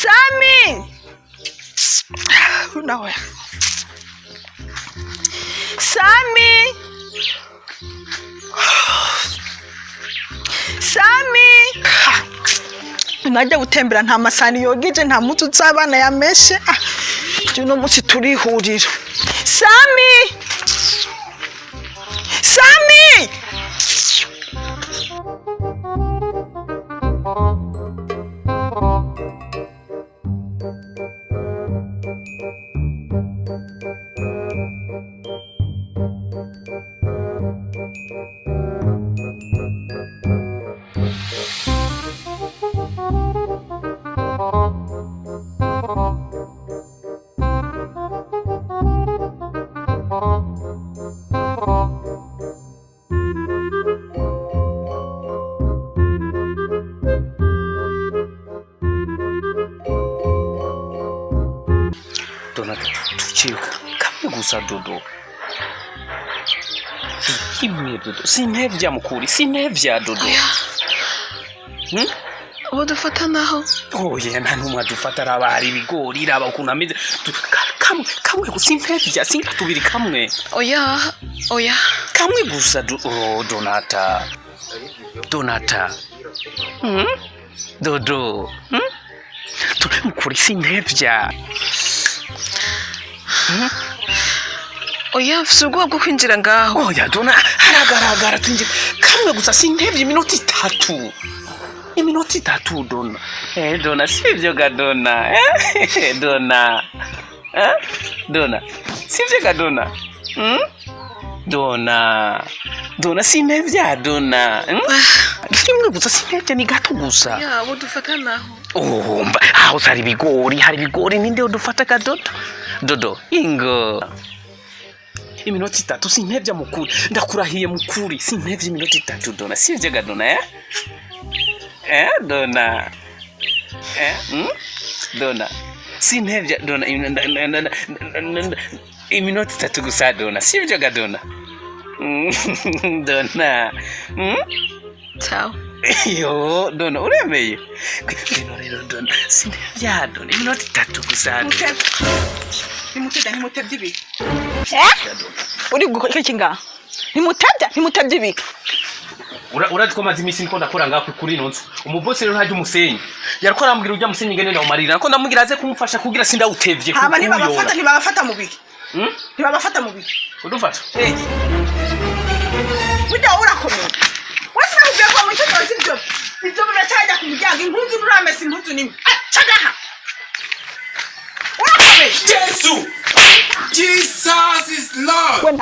Sami! Unawe. Sami! Sami! Najya gutembera nta masani yogeje nta mutu tsabana yameshe. Juno musi turihurira. Sami! Sami! Gusa Dodo. Kimwe Dodo. Sinevya mukuri, sinevya Dodo. Ubu dufata naho. Oya nta numwe dufata raba hari ibigori raba ukuntu ameze. Kamwe gusinevya, singa tubiri kamwe. Oya. Kamwe gusa Donata. Dodo. Mukuri sinevya. Oya mfise ubwoba bwo kwinjira ngaho. Oya Dona haragaragara twinjira kamwe gusa sintevye iminota 3. Iminota 3 Dona. Dona sivyo ga Dona. Dona. Dona. Sivyo ga Dona. Dona sinevya Dona. Kimwe gusa sinevye ni gato gusa. Ya ubu dufata naho. Aho hari ibigori ninde udufata ga Dodo. Ingo. Iminota 3 sinevya mukuri. Ndakurahiye mukuri. Sinevya iminota 3 Dona. Sivyo ga Dona Dona. Dona. Sinevya Dona. Iminota 3 gusa Dona. Sivyo ga Dona. Dona. Ciao. Yo, Dona, uremeye. Rero Dona. Sinevya Dona. Iminota 3 gusa. Nimutebye ibi. Uri gukora iki nga? Nimutebye ibi. Uratiko mazi imisi niko ndakora ngaho kuri nonzo. Umubose rero hajye umusenyi. Yariko arambwira ujya musenyi ngene na umarira. Nako ndamubwira aze kumufasha kugira sinda utevye kuko. Aba ntibabafata mu biki. Ntibabafata mu biki. Udufata? Burya urakomeye. Wese nakubwiye ko mu cyo sibyo. Ibyo biracajya ku muryango impunzi nuramese impunzi nimi. Cagaha. Jesus is Lord. When